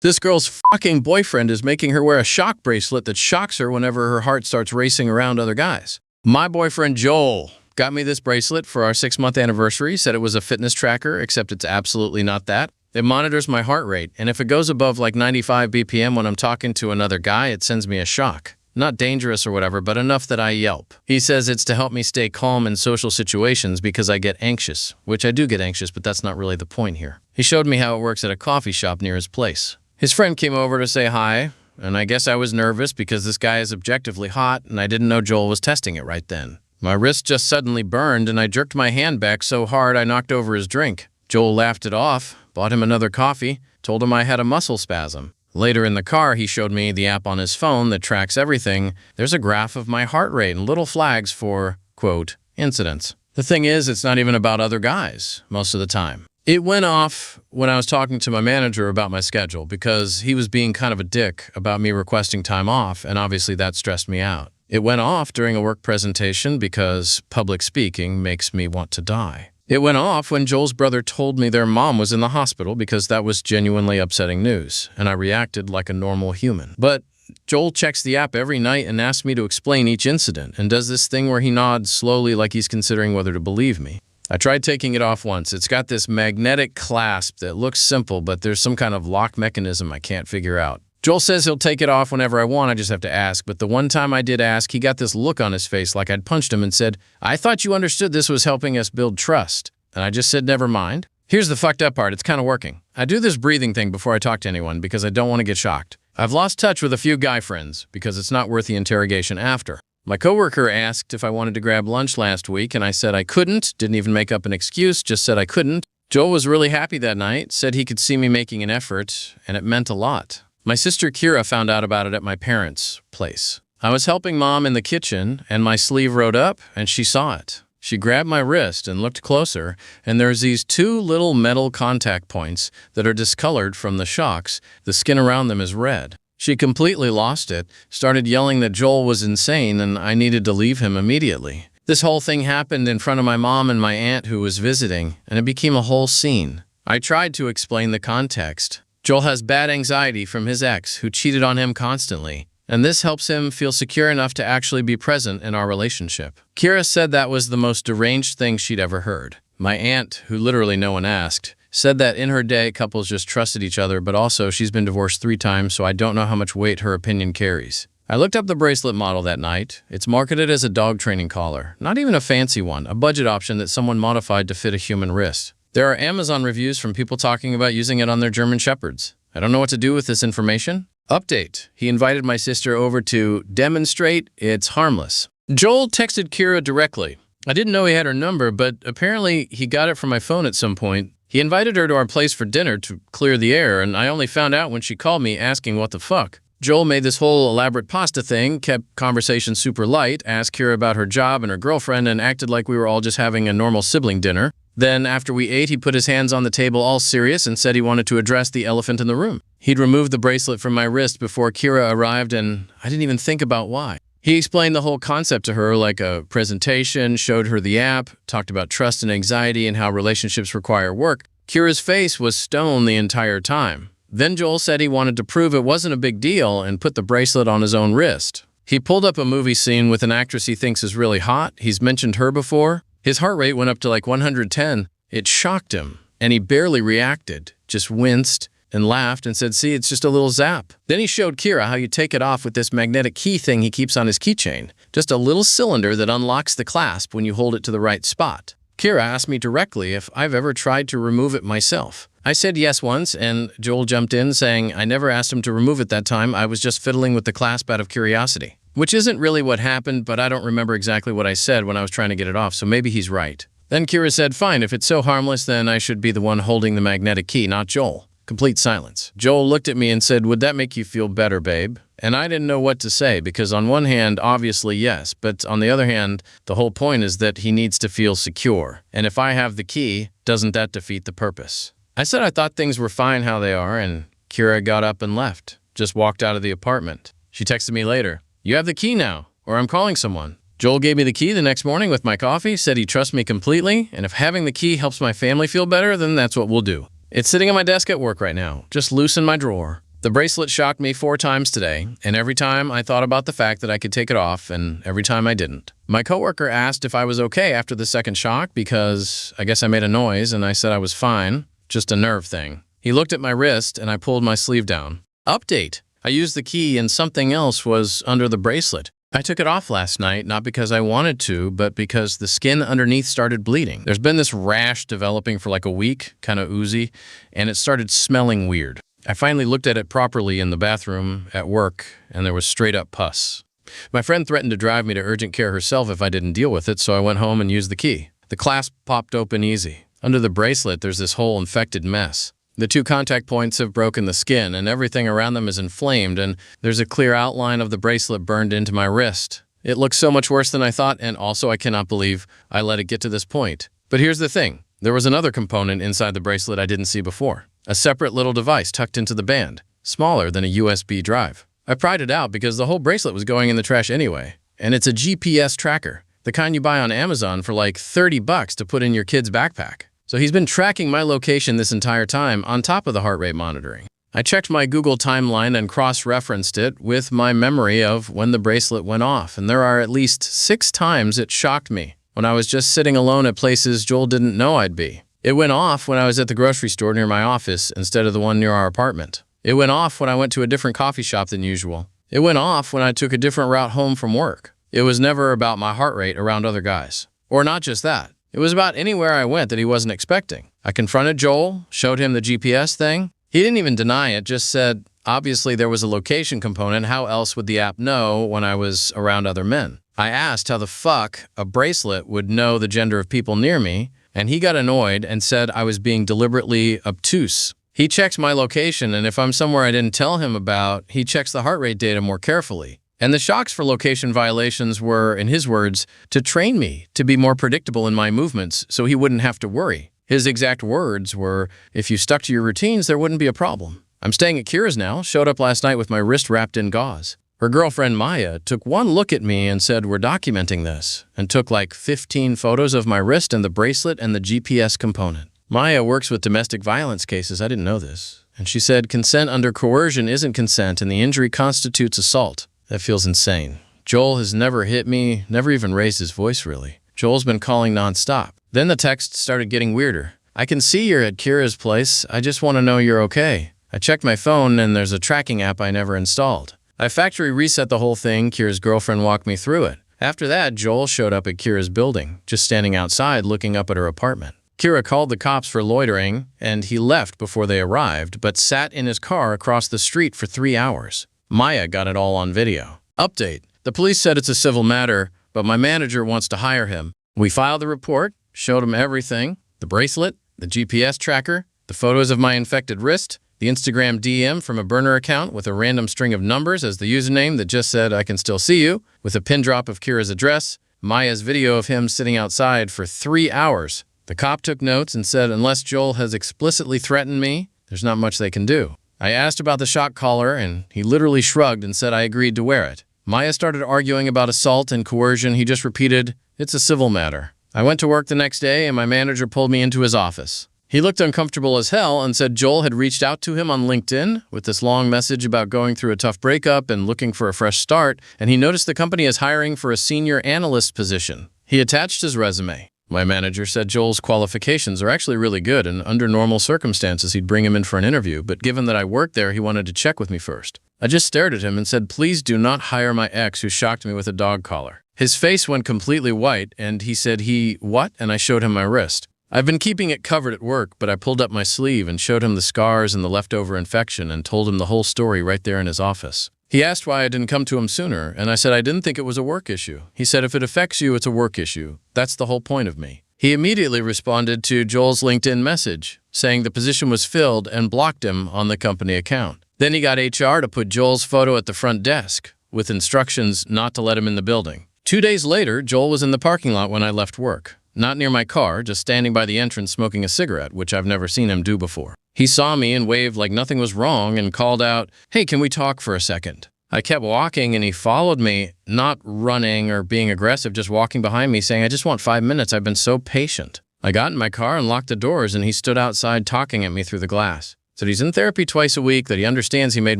This girl's fucking boyfriend is making her wear a shock bracelet that shocks her whenever her heart starts racing around other guys. My boyfriend Joel got me this bracelet for our 6-month anniversary, said it was a fitness tracker, except it's absolutely not that. It monitors my heart rate, and if it goes above like 95 BPM when I'm talking to another guy, it sends me a shock. Not dangerous or whatever, but enough that I yelp. He says it's to help me stay calm in social situations because I get anxious, which I do get anxious, but that's not really the point here. He showed me how it works at a coffee shop near his place. His friend came over to say hi, and I guess I was nervous because this guy is objectively hot, and I didn't know Joel was testing it right then. My wrist just suddenly burned, and I jerked my hand back so hard I knocked over his drink. Joel laughed it off, bought him another coffee, told him I had a muscle spasm. Later in the car, he showed me the app on his phone that tracks everything. There's a graph of my heart rate and little flags for, quote, incidents. The thing is, it's not even about other guys most of the time. It went off when I was talking to my manager about my schedule because he was being kind of a dick about me requesting time off, and obviously that stressed me out. It went off during a work presentation because public speaking makes me want to die. It went off when Joel's brother told me their mom was in the hospital because that was genuinely upsetting news, and I reacted like a normal human. But Joel checks the app every night and asks me to explain each incident and does this thing where he nods slowly like he's considering whether to believe me. I tried taking it off once. It's got this magnetic clasp that looks simple, but there's some kind of lock mechanism I can't figure out. Joel says he'll take it off whenever I want, I just have to ask. But the one time I did ask, he got this look on his face like I'd punched him and said, "I thought you understood this was helping us build trust." And I just said, never mind. Here's the fucked up part, it's kind of working. I do this breathing thing before I talk to anyone because I don't want to get shocked. I've lost touch with a few guy friends because it's not worth the interrogation after. My coworker asked if I wanted to grab lunch last week, and I said I couldn't, didn't even make up an excuse, just said I couldn't. Joel was really happy that night, said he could see me making an effort, and it meant a lot. My sister Kira found out about it at my parents' place. I was helping Mom in the kitchen, and my sleeve rode up, and she saw it. She grabbed my wrist and looked closer, and there's these 2 little metal contact points that are discolored from the shocks. The skin around them is red. She completely lost it, started yelling that Joel was insane and I needed to leave him immediately. This whole thing happened in front of my mom and my aunt who was visiting, and it became a whole scene. I tried to explain the context. Joel has bad anxiety from his ex, who cheated on him constantly, and this helps him feel secure enough to actually be present in our relationship. Kira said that was the most deranged thing she'd ever heard. My aunt, who literally no one asked, said that in her day, couples just trusted each other, but also she's been divorced 3 times, so I don't know how much weight her opinion carries. I looked up the bracelet model that night. It's marketed as a dog training collar, not even a fancy one, a budget option that someone modified to fit a human wrist. There are Amazon reviews from people talking about using it on their German Shepherds. I don't know what to do with this information. Update. He invited my sister over to demonstrate it's harmless. Joel texted Kira directly. I didn't know he had her number, but apparently he got it from my phone at some point. He invited her to our place for dinner to clear the air, and I only found out when she called me asking what the fuck. Joel made this whole elaborate pasta thing, kept conversation super light, asked Kira about her job and her girlfriend, and acted like we were all just having a normal sibling dinner. Then, after we ate, he put his hands on the table all serious and said he wanted to address the elephant in the room. He'd removed the bracelet from my wrist before Kira arrived, and I didn't even think about why. He explained the whole concept to her like a presentation, showed her the app, talked about trust and anxiety and how relationships require work. Kira's face was stone the entire time. Then Joel said he wanted to prove it wasn't a big deal and put the bracelet on his own wrist. He pulled up a movie scene with an actress he thinks is really hot. He's mentioned her before. His heart rate went up to like 110. It shocked him, and he barely reacted, just winced and laughed and said, "See, it's just a little zap." Then he showed Kira how you take it off with this magnetic key thing he keeps on his keychain. Just a little cylinder that unlocks the clasp when you hold it to the right spot. Kira asked me directly if I've ever tried to remove it myself. I said yes once, and Joel jumped in saying I never asked him to remove it that time. I was just fiddling with the clasp out of curiosity. Which isn't really what happened, but I don't remember exactly what I said when I was trying to get it off, so maybe he's right. Then Kira said, "Fine, if it's so harmless, then I should be the one holding the magnetic key, not Joel." Complete silence. Joel looked at me and said, "Would that make you feel better, babe?" And I didn't know what to say because on one hand, obviously yes, but on the other hand, the whole point is that he needs to feel secure. And if I have the key, doesn't that defeat the purpose? I said I thought things were fine how they are, and Kira got up and left, just walked out of the apartment. She texted me later, "You have the key now, or I'm calling someone." Joel gave me the key the next morning with my coffee, said he trusts me completely, and if having the key helps my family feel better, then that's what we'll do. It's sitting on my desk at work right now, just loose in my drawer. The bracelet shocked me 4 times today, and every time I thought about the fact that I could take it off, and every time I didn't. My coworker asked if I was okay after the second shock because I guess I made a noise, and I said I was fine, just a nerve thing. He looked at my wrist, and I pulled my sleeve down. Update. I used the key, and something else was under the bracelet. I took it off last night, not because I wanted to, but because the skin underneath started bleeding. There's been this rash developing for like a week, kind of oozy, and it started smelling weird. I finally looked at it properly in the bathroom at work, and there was straight up pus. My friend threatened to drive me to urgent care herself if I didn't deal with it, so I went home and used the key. The clasp popped open easy. Under the bracelet, there's this whole infected mess. The 2 contact points have broken the skin, and everything around them is inflamed, and there's a clear outline of the bracelet burned into my wrist. It looks so much worse than I thought, and also I cannot believe I let it get to this point. But here's the thing. There was another component inside the bracelet I didn't see before. A separate little device tucked into the band, smaller than a USB drive. I pried it out because the whole bracelet was going in the trash anyway, and it's a GPS tracker, the kind you buy on Amazon for like $30 to put in your kid's backpack. So he's been tracking my location this entire time on top of the heart rate monitoring. I checked my Google timeline and cross-referenced it with my memory of when the bracelet went off, and there are at least 6 times it shocked me when I was just sitting alone at places Joel didn't know I'd be. It went off when I was at the grocery store near my office instead of the one near our apartment. It went off when I went to a different coffee shop than usual. It went off when I took a different route home from work. It was never about my heart rate around other guys. Or not just that. It was about anywhere I went that he wasn't expecting. I confronted Joel, showed him the GPS thing. He didn't even deny it, just said, obviously there was a location component. How else would the app know when I was around other men? I asked how the fuck a bracelet would know the gender of people near me, and he got annoyed and said I was being deliberately obtuse. He checks my location, and if I'm somewhere I didn't tell him about, he checks the heart rate data more carefully. And the shocks for location violations were, in his words, to train me to be more predictable in my movements so he wouldn't have to worry. His exact words were, if you stuck to your routines, there wouldn't be a problem. I'm staying at Kira's now, showed up last night with my wrist wrapped in gauze. Her girlfriend Maya took one look at me and said, we're documenting this, and took like 15 photos of my wrist and the bracelet and the GPS component. Maya works with domestic violence cases. I didn't know this. And she said, consent under coercion isn't consent and the injury constitutes assault. That feels insane. Joel has never hit me, never even raised his voice really. Joel's been calling nonstop. Then the text started getting weirder. I can see you're at Kira's place. I just want to know you're okay. I checked my phone and there's a tracking app I never installed. I factory reset the whole thing. Kira's girlfriend walked me through it. After that, Joel showed up at Kira's building, just standing outside looking up at her apartment. Kira called the cops for loitering, and he left before they arrived, but sat in his car across the street for 3 hours. Maya got it all on video. Update. The police said it's a civil matter, but my manager wants to hire him. We filed the report, showed him everything, the bracelet, the GPS tracker, the photos of my infected wrist, the Instagram DM from a burner account with a random string of numbers as the username that just said, I can still see you, with a pin drop of Kira's address, Maya's video of him sitting outside for 3 hours. The cop took notes and said, unless Joel has explicitly threatened me, there's not much they can do. I asked about the shock collar, and he literally shrugged and said I agreed to wear it. Maya started arguing about assault and coercion. He just repeated, it's a civil matter. I went to work the next day, and my manager pulled me into his office. He looked uncomfortable as hell and said Joel had reached out to him on LinkedIn with this long message about going through a tough breakup and looking for a fresh start, and he noticed the company is hiring for a senior analyst position. He attached his resume. My manager said Joel's qualifications are actually really good, and under normal circumstances he'd bring him in for an interview, but given that I worked there, he wanted to check with me first. I just stared at him and said, please do not hire my ex who shocked me with a dog collar. His face went completely white, and he said what? And I showed him my wrist. I've been keeping it covered at work, but I pulled up my sleeve and showed him the scars and the leftover infection and told him the whole story right there in his office. He asked why I didn't come to him sooner, and I said I didn't think it was a work issue. He said if it affects you, it's a work issue. That's the whole point of me. He immediately responded to Joel's LinkedIn message, saying the position was filled and blocked him on the company account. Then he got HR to put Joel's photo at the front desk, with instructions not to let him in the building. 2 days later, Joel was in the parking lot when I left work. Not near my car, just standing by the entrance smoking a cigarette, which I've never seen him do before. He saw me and waved like nothing was wrong and called out, hey, can we talk for a second? I kept walking and he followed me, not running or being aggressive, just walking behind me saying, I just want 5 minutes, I've been so patient. I got in my car and locked the doors and he stood outside talking at me through the glass. Said he's in therapy twice a week, that he understands he made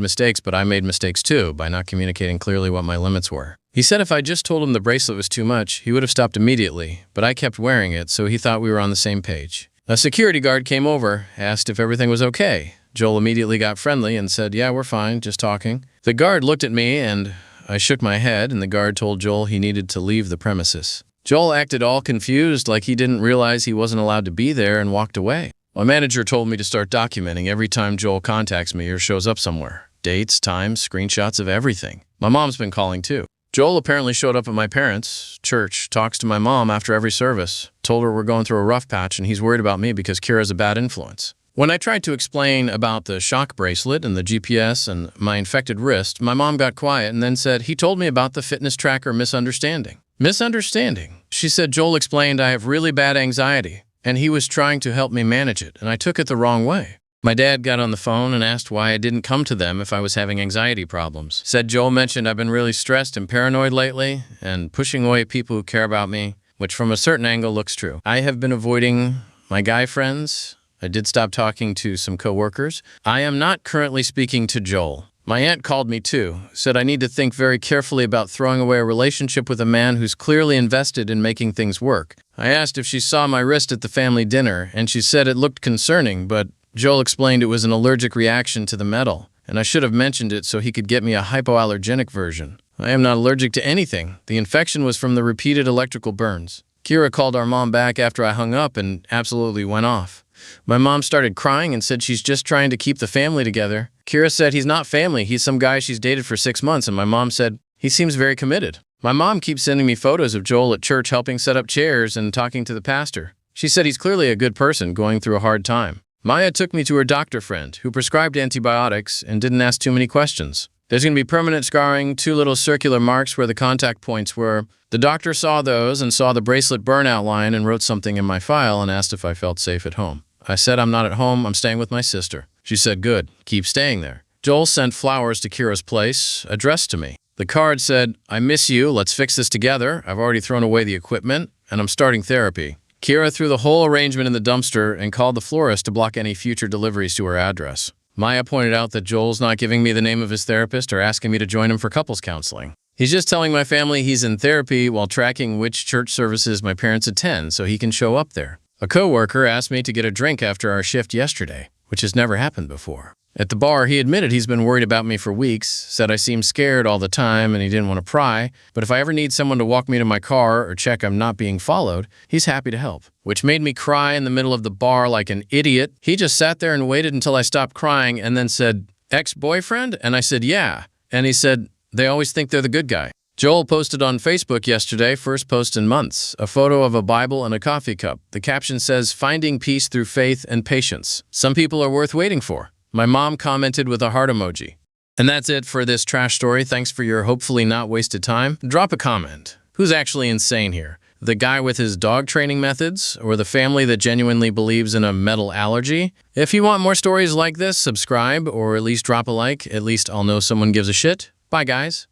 mistakes, but I made mistakes too by not communicating clearly what my limits were. He said if I just told him the bracelet was too much, he would have stopped immediately, but I kept wearing it, so he thought we were on the same page. A security guard came over, asked if everything was okay. Joel immediately got friendly and said, "Yeah, we're fine, just talking." The guard looked at me and I shook my head, and the guard told Joel he needed to leave the premises. Joel acted all confused, like he didn't realize he wasn't allowed to be there, and walked away. My manager told me to start documenting every time Joel contacts me or shows up somewhere. Dates, times, screenshots of everything. My mom's been calling too. Joel apparently showed up at my parents' church, talks to my mom after every service, told her we're going through a rough patch and he's worried about me because Kira's a bad influence. When I tried to explain about the shock bracelet and the GPS and my infected wrist, my mom got quiet and then said, "He told me about the fitness tracker misunderstanding." Misunderstanding? She said Joel explained I have really bad anxiety, and he was trying to help me manage it, and I took it the wrong way. My dad got on the phone and asked why I didn't come to them if I was having anxiety problems. Said Joel mentioned I've been really stressed and paranoid lately, and pushing away people who care about me, which from a certain angle looks true. I have been avoiding my guy friends. I did stop talking to some coworkers. I am not currently speaking to Joel. My aunt called me too, said I need to think very carefully about throwing away a relationship with a man who's clearly invested in making things work. I asked if she saw my wrist at the family dinner, and she said it looked concerning, but Joel explained it was an allergic reaction to the metal, and I should have mentioned it so he could get me a hypoallergenic version. I am not allergic to anything. The infection was from the repeated electrical burns. Kira called our mom back after I hung up and absolutely went off. My mom started crying and said she's just trying to keep the family together. Kira said he's not family, he's some guy she's dated for 6 months, and my mom said he seems very committed. My mom keeps sending me photos of Joel at church helping set up chairs and talking to the pastor. She said he's clearly a good person going through a hard time. Maya took me to her doctor friend, who prescribed antibiotics and didn't ask too many questions. There's going to be permanent scarring, 2 little circular marks where the contact points were. The doctor saw those and saw the bracelet burnout line and wrote something in my file and asked if I felt safe at home. I said I'm not at home, I'm staying with my sister. She said, "Good, keep staying there." Joel sent flowers to Kira's place, addressed to me. The card said, "I miss you, let's fix this together. I've already thrown away the equipment, and I'm starting therapy." Kira threw the whole arrangement in the dumpster and called the florist to block any future deliveries to her address. Maya pointed out that Joel's not giving me the name of his therapist or asking me to join him for couples counseling. He's just telling my family he's in therapy while tracking which church services my parents attend so he can show up there. A coworker asked me to get a drink after our shift yesterday, which has never happened before. At the bar, he admitted he's been worried about me for weeks, said I seem scared all the time and he didn't want to pry, but if I ever need someone to walk me to my car or check I'm not being followed, he's happy to help. Which made me cry in the middle of the bar like an idiot. He just sat there and waited until I stopped crying and then said, "Ex-boyfriend?" And I said, "Yeah." And he said, "They always think they're the good guy." Joel posted on Facebook yesterday, first post in months, a photo of a Bible and a coffee cup. The caption says, "Finding peace through faith and patience. Some people are worth waiting for." My mom commented with a heart emoji. And that's it for this trash story. Thanks for your hopefully not wasted time. Drop a comment. Who's actually insane here? The guy with his dog training methods, or the family that genuinely believes in a metal allergy? If you want more stories like this, subscribe or at least drop a like. At least I'll know someone gives a shit. Bye, guys.